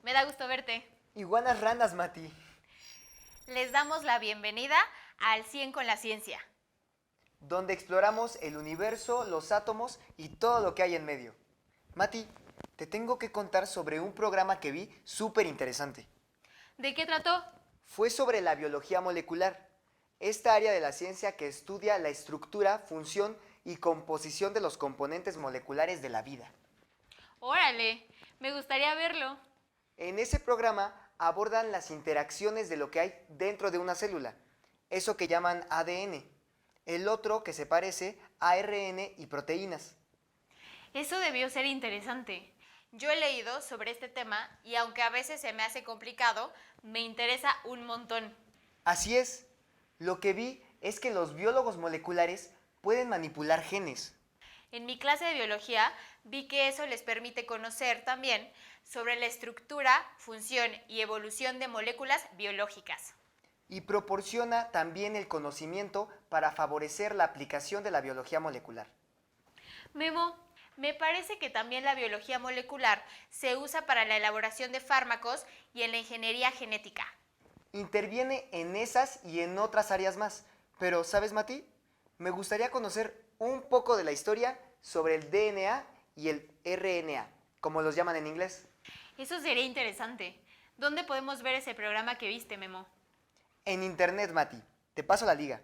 Me da gusto verte. Iguanas ranas, Mati. Les damos la bienvenida al 100 con la ciencia. Donde exploramos el universo, los átomos y todo lo que hay en medio. Mati, te tengo que contar sobre un programa que vi súper interesante. ¿De qué trató? Fue sobre la biología molecular, esta área de la ciencia que estudia la estructura, función y composición de los componentes moleculares de la vida. Órale, me gustaría verlo. En ese programa abordan las interacciones de lo que hay dentro de una célula, eso que llaman ADN, el otro que se parece a ARN y proteínas. Eso debió ser interesante. Yo he leído sobre este tema y aunque a veces se me hace complicado, me interesa un montón. Así es, lo que vi es que los biólogos moleculares pueden manipular genes. En mi clase de biología vi que eso les permite conocer también sobre la estructura, función y evolución de moléculas biológicas. Y proporciona también el conocimiento para favorecer la aplicación de la biología molecular. Memo, me parece que también la biología molecular se usa para la elaboración de fármacos y en la ingeniería genética. Interviene en esas y en otras áreas más. Pero, ¿sabes, Mati? Me gustaría conocer un poco de la historia sobre el DNA y el RNA, como los llaman en inglés. Eso sería interesante. ¿Dónde podemos ver ese programa que viste, Memo? En internet, Mati. Te paso la liga.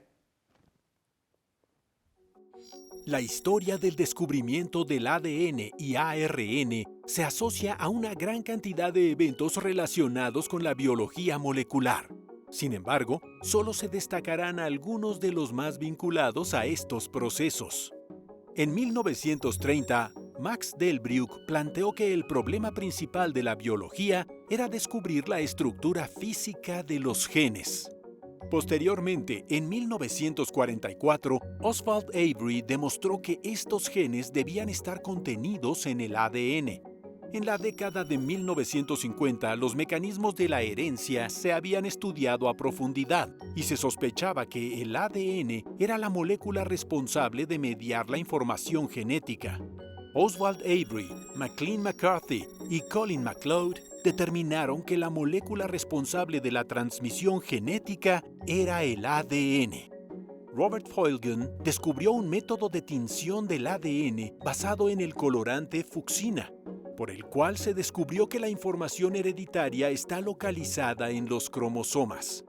La historia del descubrimiento del ADN y ARN se asocia a una gran cantidad de eventos relacionados con la biología molecular. Sin embargo, solo se destacarán algunos de los más vinculados a estos procesos. En 1930, Max Delbrück planteó que el problema principal de la biología era descubrir la estructura física de los genes. Posteriormente, en 1944, Oswald Avery demostró que estos genes debían estar contenidos en el ADN. En la década de 1950, los mecanismos de la herencia se habían estudiado a profundidad y se sospechaba que el ADN era la molécula responsable de mediar la información genética. Oswald Avery, McLean McCarthy y Colin MacLeod determinaron que la molécula responsable de la transmisión genética era el ADN. Robert Feulgen descubrió un método de tinción del ADN basado en el colorante fucsina, por el cual se descubrió que la información hereditaria está localizada en los cromosomas.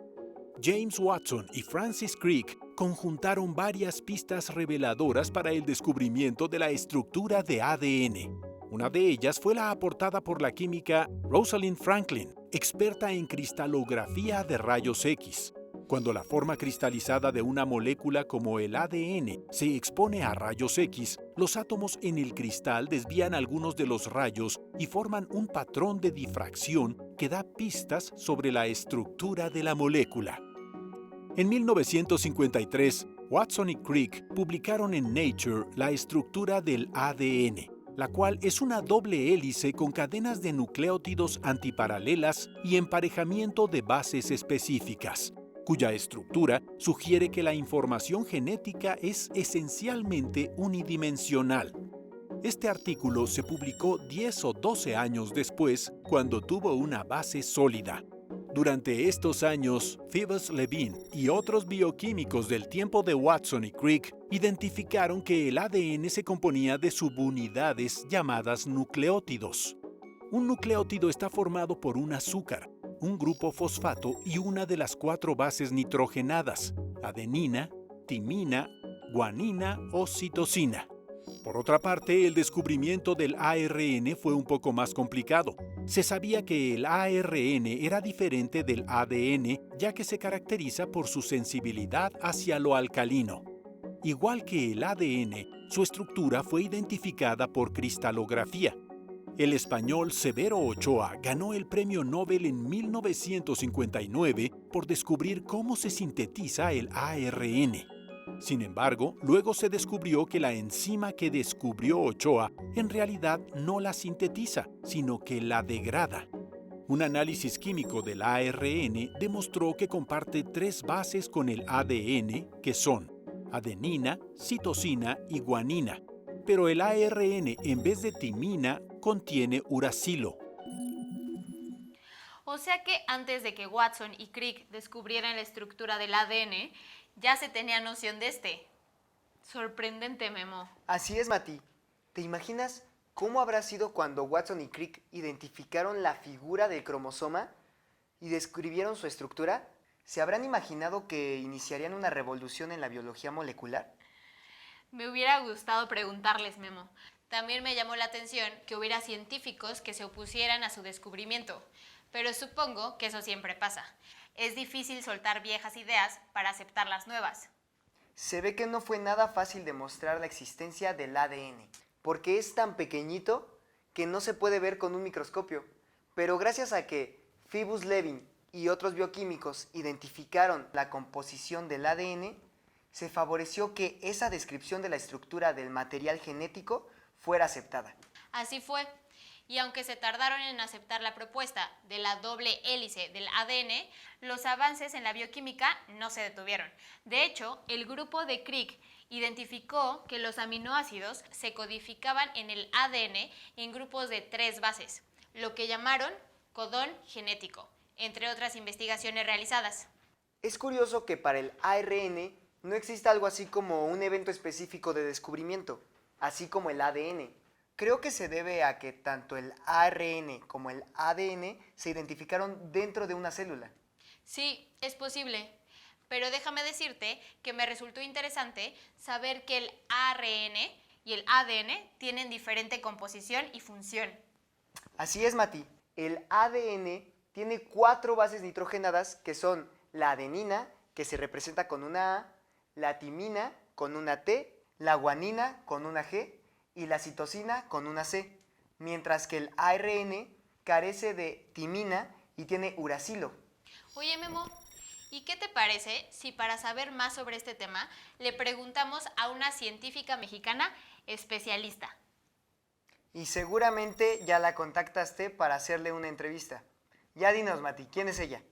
James Watson y Francis Crick conjuntaron varias pistas reveladoras para el descubrimiento de la estructura de ADN. Una de ellas fue la aportada por la química Rosalind Franklin, experta en cristalografía de rayos X. Cuando la forma cristalizada de una molécula como el ADN se expone a rayos X, los átomos en el cristal desvían algunos de los rayos y forman un patrón de difracción que da pistas sobre la estructura de la molécula. En 1953, Watson y Crick publicaron en Nature la estructura del ADN, la cual es una doble hélice con cadenas de nucleótidos antiparalelas y emparejamiento de bases específicas, cuya estructura sugiere que la información genética es esencialmente unidimensional. Este artículo se publicó 10 o 12 años después, cuando tuvo una base sólida. Durante estos años, Phoebus Levine y otros bioquímicos del tiempo de Watson y Crick identificaron que el ADN se componía de subunidades llamadas nucleótidos. Un nucleótido está formado por un azúcar, un grupo fosfato y una de las 4 bases nitrogenadas, adenina, timina, guanina o citosina. Por otra parte, el descubrimiento del ARN fue un poco más complicado. Se sabía que el ARN era diferente del ADN, ya que se caracteriza por su sensibilidad hacia lo alcalino. Igual que el ADN, su estructura fue identificada por cristalografía. El español Severo Ochoa ganó el Premio Nobel en 1959 por descubrir cómo se sintetiza el ARN. Sin embargo, luego se descubrió que la enzima que descubrió Ochoa en realidad no la sintetiza, sino que la degrada. Un análisis químico del ARN demostró que comparte 3 bases con el ADN, que son adenina, citosina y guanina, pero el ARN en vez de timina contiene uracilo. O sea que antes de que Watson y Crick descubrieran la estructura del ADN, ya se tenía noción de este. Sorprendente, Memo. Así es, Mati. ¿Te imaginas cómo habrá sido cuando Watson y Crick identificaron la figura del cromosoma y describieron su estructura? ¿Se habrán imaginado que iniciarían una revolución en la biología molecular? Me hubiera gustado preguntarles, Memo. También me llamó la atención que hubiera científicos que se opusieran a su descubrimiento, pero supongo que eso siempre pasa. Es difícil soltar viejas ideas para aceptar las nuevas. Se ve que no fue nada fácil demostrar la existencia del ADN, porque es tan pequeñito que no se puede ver con un microscopio. Pero gracias a que Phoebus Levin y otros bioquímicos identificaron la composición del ADN, se favoreció que esa descripción de la estructura del material genético fuera aceptada. Así fue. Y aunque se tardaron en aceptar la propuesta de la doble hélice del ADN, los avances en la bioquímica no se detuvieron. De hecho, el grupo de Crick identificó que los aminoácidos se codificaban en el ADN en grupos de 3 bases, lo que llamaron codón genético, entre otras investigaciones realizadas. Es curioso que para el ARN no exista algo así como un evento específico de descubrimiento, así como el ADN. Creo que se debe a que tanto el ARN como el ADN se identificaron dentro de una célula. Sí, es posible, pero déjame decirte que me resultó interesante saber que el ARN y el ADN tienen diferente composición y función. Así es, Mati. El ADN tiene 4 bases nitrogenadas que son la adenina, que se representa con una A, la timina con una T, la guanina con una G y la citosina con una C, mientras que el ARN carece de timina y tiene uracilo. Oye, Memo, ¿y qué te parece si para saber más sobre este tema le preguntamos a una científica mexicana especialista? Y seguramente ya la contactaste para hacerle una entrevista. Ya dinos, Mati, ¿quién es ella?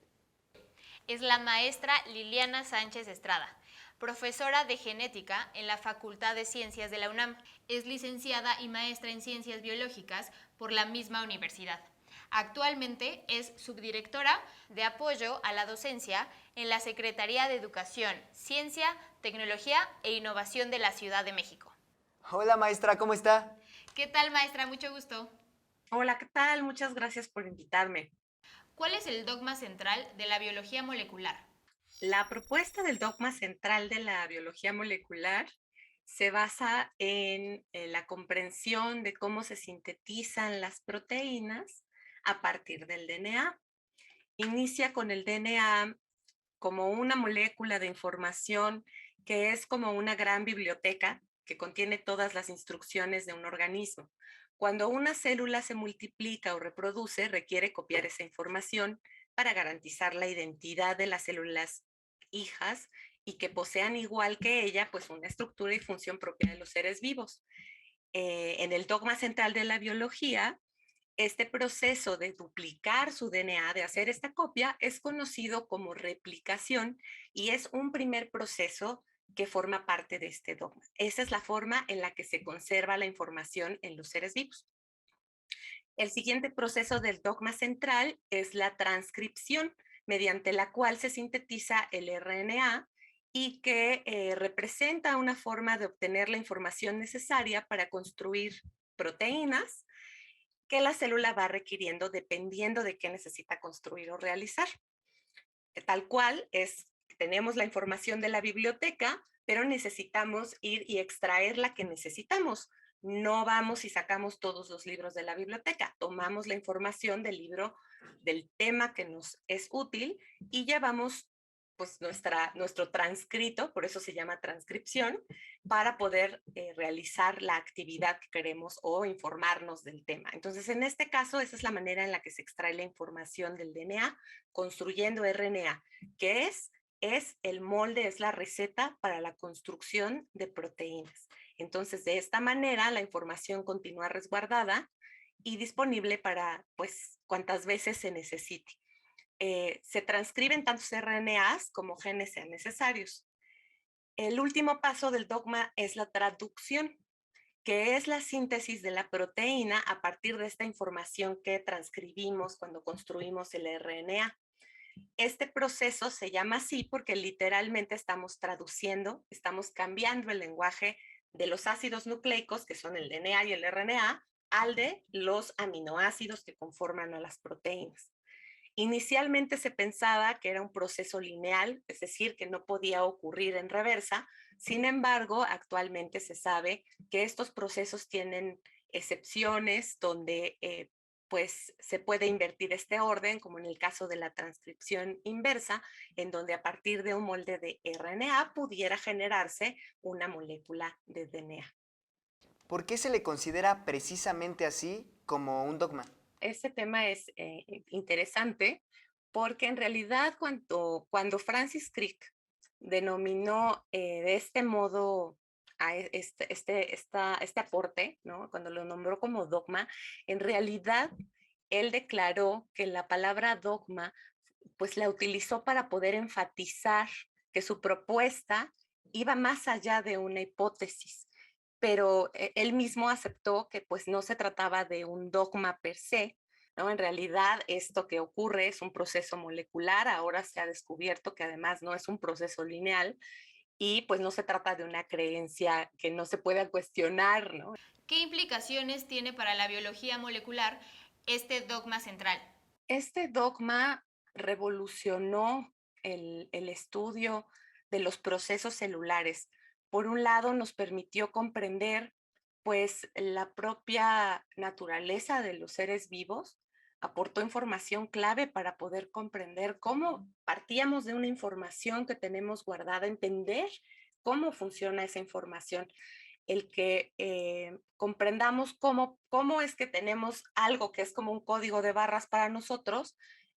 Es la maestra Liliana Sánchez Estrada, profesora de genética en la Facultad de Ciencias de la UNAM. Es licenciada y maestra en ciencias biológicas por la misma universidad. Actualmente es subdirectora de apoyo a la docencia en la Secretaría de Educación, Ciencia, Tecnología e Innovación de la Ciudad de México. Hola, maestra, ¿cómo está? ¿Qué tal, maestra? Mucho gusto. Hola, ¿qué tal? Muchas gracias por invitarme. ¿Cuál es el dogma central de la biología molecular? La propuesta del dogma central de la biología molecular se basa en la comprensión de cómo se sintetizan las proteínas a partir del DNA. Inicia con el DNA como una molécula de información que es como una gran biblioteca que contiene todas las instrucciones de un organismo. Cuando una célula se multiplica o reproduce, requiere copiar esa información para garantizar la identidad de las células hijas y que posean igual que ella, pues una estructura y función propia de los seres vivos. En el dogma central de la biología, este proceso de duplicar su DNA, de hacer esta copia, es conocido como replicación y es un primer proceso que forma parte de este dogma. Esa es la forma en la que se conserva la información en los seres vivos. El siguiente proceso del dogma central es la transcripción, mediante la cual se sintetiza el RNA y que representa una forma de obtener la información necesaria para construir proteínas que la célula va requiriendo dependiendo de qué necesita construir o realizar. Tal cual es, tenemos la información de la biblioteca, pero necesitamos ir y extraer la que necesitamos. No vamos y sacamos todos los libros de la biblioteca, tomamos la información del libro, del tema que nos es útil y llevamos pues nuestro transcrito, por eso se llama transcripción, para poder realizar la actividad que queremos o informarnos del tema. Entonces, en este caso, esa es la manera en la que se extrae la información del DNA, construyendo RNA, que es el molde, es la receta para la construcción de proteínas. Entonces, de esta manera, la información continúa resguardada y disponible para, pues, cuantas veces se necesite. Se transcriben tantos RNAs como genes sean necesarios. El último paso del dogma es la traducción. que es la síntesis de la proteína a partir de esta información que transcribimos cuando construimos el RNA. Este proceso se llama así porque literalmente estamos traduciendo, estamos cambiando el lenguaje de los ácidos nucleicos, que son el DNA y el RNA, al de los aminoácidos que conforman a las proteínas. Inicialmente se pensaba que era un proceso lineal, es decir, que no podía ocurrir en reversa. Sin embargo, actualmente se sabe que estos procesos tienen excepciones donde pues se puede invertir este orden, como en el caso de la transcripción inversa, en donde a partir de un molde de RNA pudiera generarse una molécula de DNA. ¿Por qué se le considera precisamente así como un dogma? Este tema es interesante porque en realidad cuando Francis Crick denominó de este modo a este aporte, ¿no? Cuando lo nombró como dogma, en realidad él declaró que la palabra dogma pues la utilizó para poder enfatizar que su propuesta iba más allá de una hipótesis, pero él mismo aceptó que pues no se trataba de un dogma per se, ¿no? En realidad esto que ocurre es un proceso molecular, ahora se ha descubierto que además no es un proceso lineal y pues no se trata de una creencia que no se pueda cuestionar, ¿no? ¿Qué implicaciones tiene para la biología molecular este dogma central? Este dogma revolucionó el estudio de los procesos celulares. Por un lado, nos permitió comprender pues la propia naturaleza de los seres vivos, aportó información clave para poder comprender cómo partíamos de una información que tenemos guardada, entender cómo funciona esa información, el que comprendamos cómo es que tenemos algo que es como un código de barras para nosotros,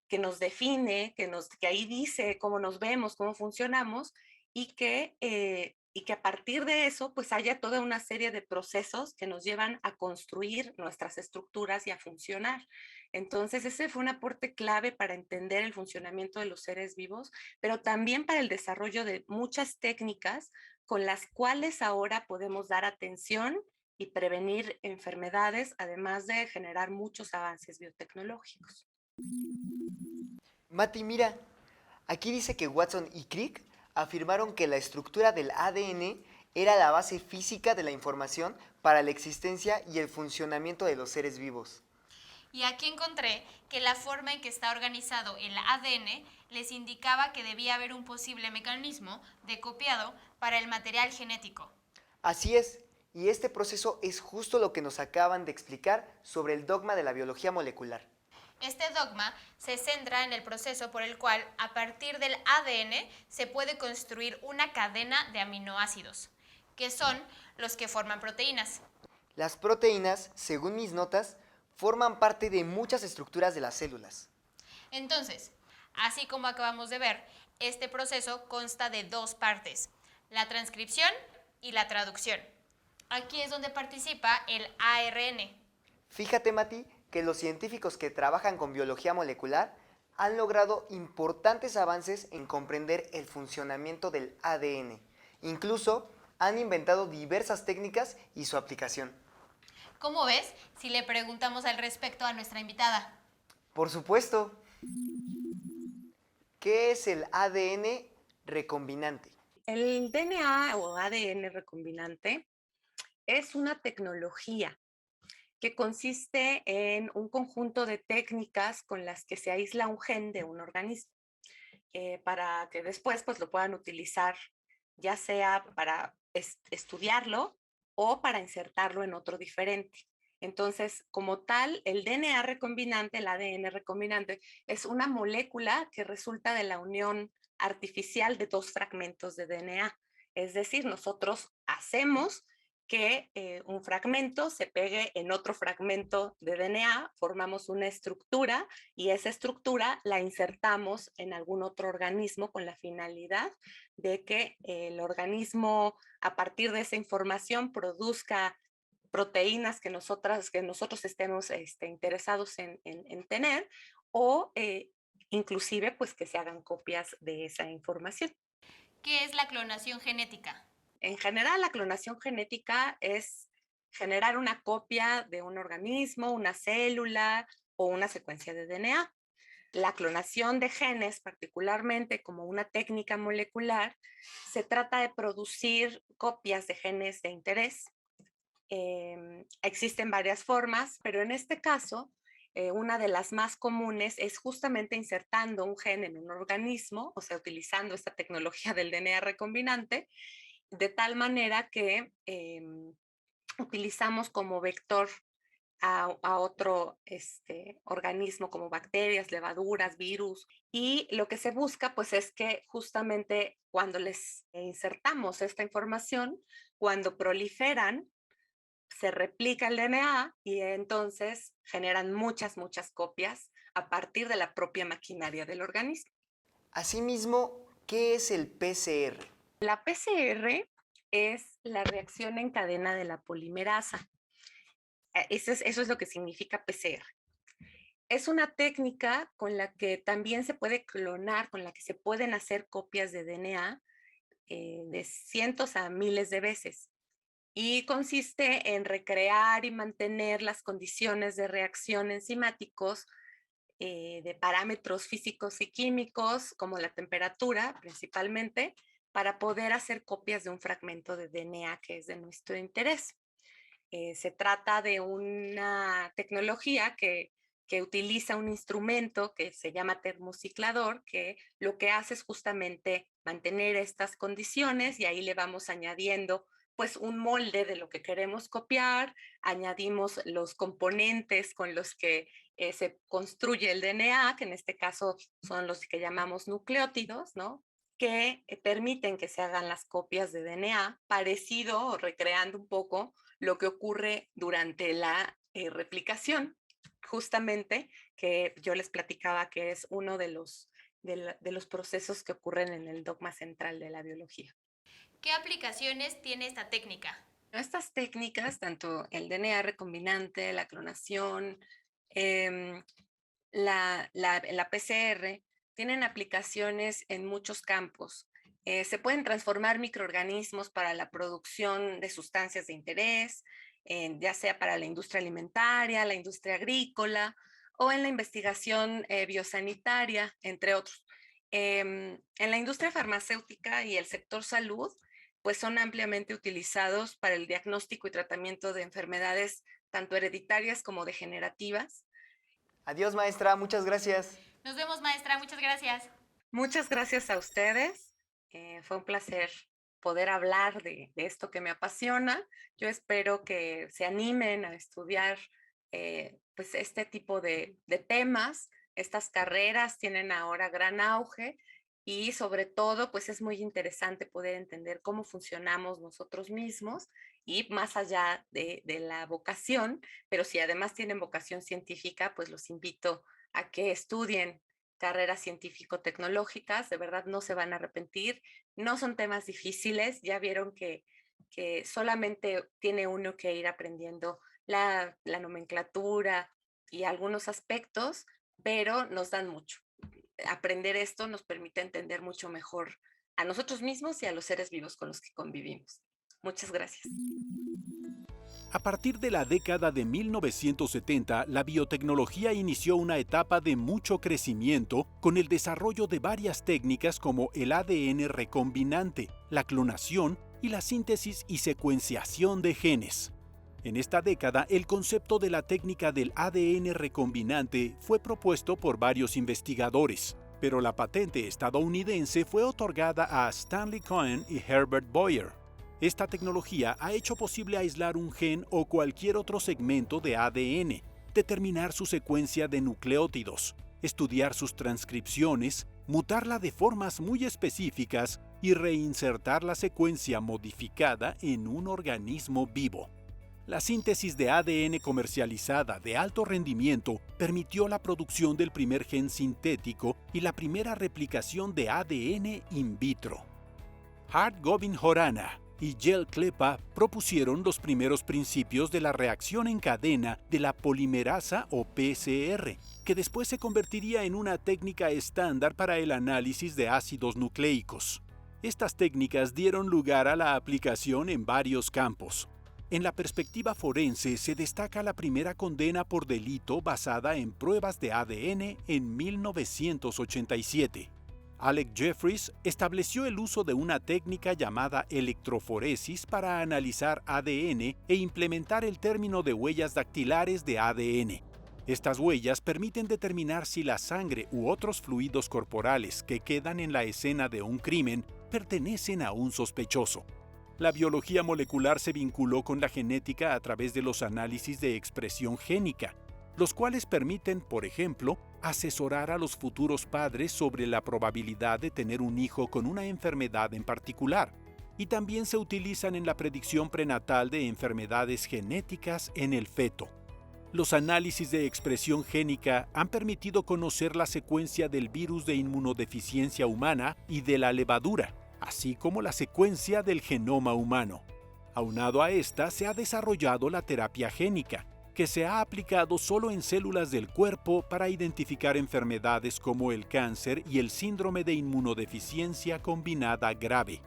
que nos define, que ahí dice cómo nos vemos, cómo funcionamos, y que a partir de eso pues haya toda una serie de procesos que nos llevan a construir nuestras estructuras y a funcionar. Entonces ese fue un aporte clave para entender el funcionamiento de los seres vivos, pero también para el desarrollo de muchas técnicas con las cuales ahora podemos dar atención y prevenir enfermedades, además de generar muchos avances biotecnológicos. Mati, mira, aquí dice que Watson y Crick afirmaron que la estructura del ADN era la base física de la información para la existencia y el funcionamiento de los seres vivos. Y aquí encontré que la forma en que está organizado el ADN les indicaba que debía haber un posible mecanismo de copiado para el material genético. Así es, y este proceso es justo lo que nos acaban de explicar sobre el dogma de la biología molecular. Este dogma se centra en el proceso por el cual, a partir del ADN, se puede construir una cadena de aminoácidos, que son los que forman proteínas. Las proteínas, según mis notas, forman parte de muchas estructuras de las células. Entonces, así como acabamos de ver, este proceso consta de dos partes, la transcripción y la traducción. Aquí es donde participa el ARN. Fíjate, Mati, que los científicos que trabajan con biología molecular han logrado importantes avances en comprender el funcionamiento del ADN. Incluso han inventado diversas técnicas y su aplicación. ¿Cómo ves si le preguntamos al respecto a nuestra invitada? Por supuesto. ¿Qué es el ADN recombinante? El DNA o ADN recombinante es una tecnología que consiste en un conjunto de técnicas con las que se aísla un gen de un organismo para que después pues, lo puedan utilizar ya sea para estudiarlo o para insertarlo en otro diferente. Entonces, como tal, el DNA recombinante, el ADN recombinante, es una molécula que resulta de la unión artificial de dos fragmentos de DNA. Es decir, nosotros hacemos que un fragmento se pegue en otro fragmento de DNA, formamos una estructura y esa estructura la insertamos en algún otro organismo con la finalidad de que el organismo a partir de esa información produzca proteínas que nosotros estemos interesados en tener o inclusive pues que se hagan copias de esa información. ¿Qué es la clonación genética? En general, la clonación genética es generar una copia de un organismo, una célula o una secuencia de DNA. La clonación de genes, particularmente como una técnica molecular, se trata de producir copias de genes de interés. Existen varias formas, pero en este caso, una de las más comunes es justamente insertando un gen en un organismo, o sea, utilizando esta tecnología del DNA recombinante, de tal manera que utilizamos como vector a otro organismo como bacterias, levaduras, virus. Y lo que se busca pues es que justamente cuando les insertamos esta información, cuando proliferan, se replica el DNA y entonces generan muchas copias a partir de la propia maquinaria del organismo. Asimismo, ¿qué es el PCR? La PCR es la reacción en cadena de la polimerasa. Eso es lo que significa PCR. Es una técnica con la que también se puede clonar, con la que se pueden hacer copias de DNA de cientos a miles de veces. Y consiste en recrear y mantener las condiciones de reacción enzimáticos de parámetros físicos y químicos, como la temperatura principalmente, para poder hacer copias de un fragmento de DNA que es de nuestro interés. Se trata de una tecnología que utiliza un instrumento que se llama termociclador, que lo que hace es justamente mantener estas condiciones y ahí le vamos añadiendo pues un molde de lo que queremos copiar, añadimos los componentes con los que se construye el DNA, que en este caso son los que llamamos nucleótidos, ¿no? Que permiten que se hagan las copias de DNA, parecido o recreando un poco lo que ocurre durante la replicación, justamente que yo les platicaba que es uno de los procesos que ocurren en el dogma central de la biología. ¿Qué aplicaciones tiene esta técnica? Estas técnicas, tanto el DNA recombinante, la clonación, la PCR, tienen aplicaciones en muchos campos. Se pueden transformar microorganismos para la producción de sustancias de interés, ya sea para la industria alimentaria, la industria agrícola o en la investigación biosanitaria, entre otros. En la industria farmacéutica y el sector salud, pues son ampliamente utilizados para el diagnóstico y tratamiento de enfermedades tanto hereditarias como degenerativas. Adiós, maestra, muchas gracias. Nos vemos, maestra. Muchas gracias. Muchas gracias a ustedes. Fue un placer poder hablar de esto que me apasiona. Yo espero que se animen a estudiar pues este tipo de temas. Estas carreras tienen ahora gran auge y sobre todo pues es muy interesante poder entender cómo funcionamos nosotros mismos y más allá de la vocación, pero si además tienen vocación científica, pues los invito a que estudien carreras científico-tecnológicas, de verdad no se van a arrepentir, no son temas difíciles, ya vieron que solamente tiene uno que ir aprendiendo la nomenclatura y algunos aspectos, pero nos dan mucho. Aprender esto nos permite entender mucho mejor a nosotros mismos y a los seres vivos con los que convivimos. Muchas gracias. A partir de la década de 1970, la biotecnología inició una etapa de mucho crecimiento con el desarrollo de varias técnicas como el ADN recombinante, la clonación y la síntesis y secuenciación de genes. En esta década, el concepto de la técnica del ADN recombinante fue propuesto por varios investigadores, pero la patente estadounidense fue otorgada a Stanley Cohen y Herbert Boyer. Esta tecnología ha hecho posible aislar un gen o cualquier otro segmento de ADN, determinar su secuencia de nucleótidos, estudiar sus transcripciones, mutarla de formas muy específicas y reinsertar la secuencia modificada en un organismo vivo. La síntesis de ADN comercializada de alto rendimiento permitió la producción del primer gen sintético y la primera replicación de ADN in vitro. Hart Gobind Khorana y Jel Klepa propusieron los primeros principios de la reacción en cadena de la polimerasa o PCR, que después se convertiría en una técnica estándar para el análisis de ácidos nucleicos. Estas técnicas dieron lugar a la aplicación en varios campos. En la perspectiva forense se destaca la primera condena por delito basada en pruebas de ADN en 1987. Alec Jeffries estableció el uso de una técnica llamada electroforesis para analizar ADN e implementar el término de huellas dactilares de ADN. Estas huellas permiten determinar si la sangre u otros fluidos corporales que quedan en la escena de un crimen pertenecen a un sospechoso. La biología molecular se vinculó con la genética a través de los análisis de expresión génica, los cuales permiten, por ejemplo, asesorar a los futuros padres sobre la probabilidad de tener un hijo con una enfermedad en particular, y también se utilizan en la predicción prenatal de enfermedades genéticas en el feto. Los análisis de expresión génica han permitido conocer la secuencia del virus de inmunodeficiencia humana y de la levadura, así como la secuencia del genoma humano. Aunado a esta, se ha desarrollado la terapia génica, que se ha aplicado solo en células del cuerpo para identificar enfermedades como el cáncer y el síndrome de inmunodeficiencia combinada grave.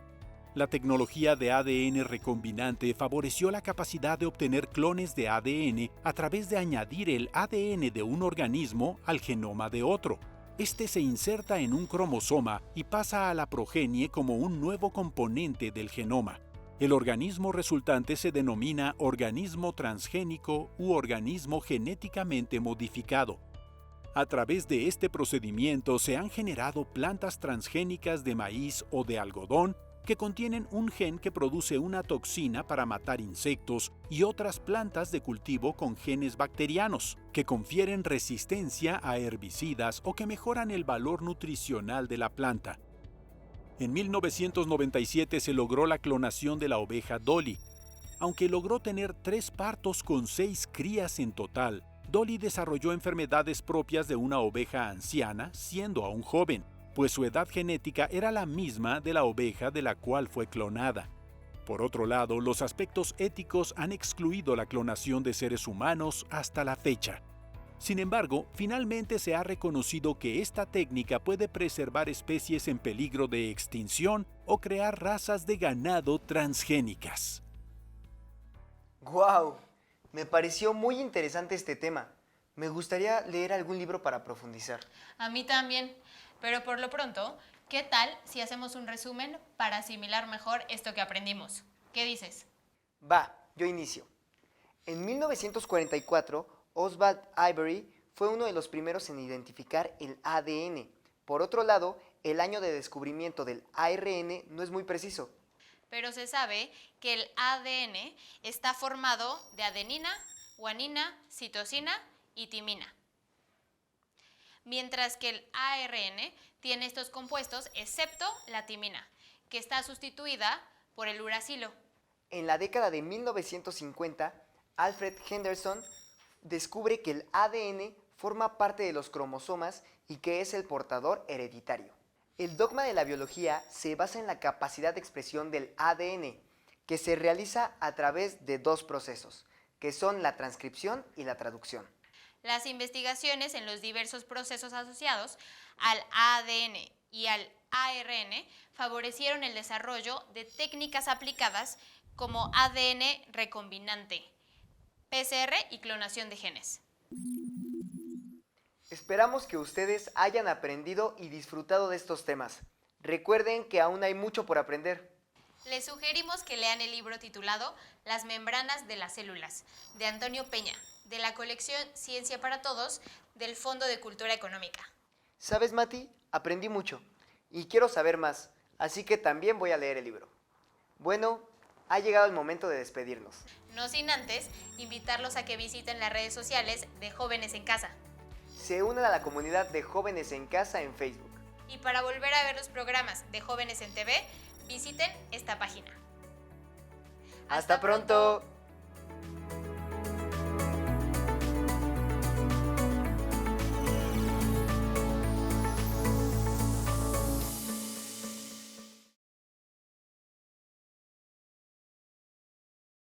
La tecnología de ADN recombinante favoreció la capacidad de obtener clones de ADN a través de añadir el ADN de un organismo al genoma de otro. Este se inserta en un cromosoma y pasa a la progenie como un nuevo componente del genoma. El organismo resultante se denomina organismo transgénico u organismo genéticamente modificado. A través de este procedimiento se han generado plantas transgénicas de maíz o de algodón que contienen un gen que produce una toxina para matar insectos y otras plantas de cultivo con genes bacterianos, que confieren resistencia a herbicidas o que mejoran el valor nutricional de la planta. En 1997 se logró la clonación de la oveja Dolly. Aunque logró tener 3 partos con 6 crías en total, Dolly desarrolló enfermedades propias de una oveja anciana siendo aún joven, pues su edad genética era la misma de la oveja de la cual fue clonada. Por otro lado, los aspectos éticos han excluido la clonación de seres humanos hasta la fecha. Sin embargo, finalmente se ha reconocido que esta técnica puede preservar especies en peligro de extinción o crear razas de ganado transgénicas. ¡Guau! Me pareció muy interesante este tema. Me gustaría leer algún libro para profundizar. A mí también, pero por lo pronto, ¿qué tal si hacemos un resumen para asimilar mejor esto que aprendimos? ¿Qué dices? Va, yo inicio. En 1944, Oswald Ivory fue uno de los primeros en identificar el ADN. Por otro lado, el año de descubrimiento del ARN no es muy preciso. Pero se sabe que el ADN está formado de adenina, guanina, citosina y timina. Mientras que el ARN tiene estos compuestos excepto la timina, que está sustituida por el uracilo. En la década de 1950, Alfred Henderson descubre que el ADN forma parte de los cromosomas y que es el portador hereditario. El dogma de la biología se basa en la capacidad de expresión del ADN, que se realiza a través de 2 procesos, que son la transcripción y la traducción. Las investigaciones en los diversos procesos asociados al ADN y al ARN favorecieron el desarrollo de técnicas aplicadas como ADN recombinante, PCR y clonación de genes. Esperamos que ustedes hayan aprendido y disfrutado de estos temas. Recuerden que aún hay mucho por aprender. Les sugerimos que lean el libro titulado Las membranas de las células, de Antonio Peña, de la colección Ciencia para Todos, del Fondo de Cultura Económica. ¿Sabes, Mati? Aprendí mucho y quiero saber más, así que también voy a leer el libro. Bueno, ha llegado el momento de despedirnos. No sin antes invitarlos a que visiten las redes sociales de Jóvenes en Casa. Se unan a la comunidad de Jóvenes en Casa en Facebook. Y para volver a ver los programas de Jóvenes en TV, visiten esta página. ¡Hasta pronto!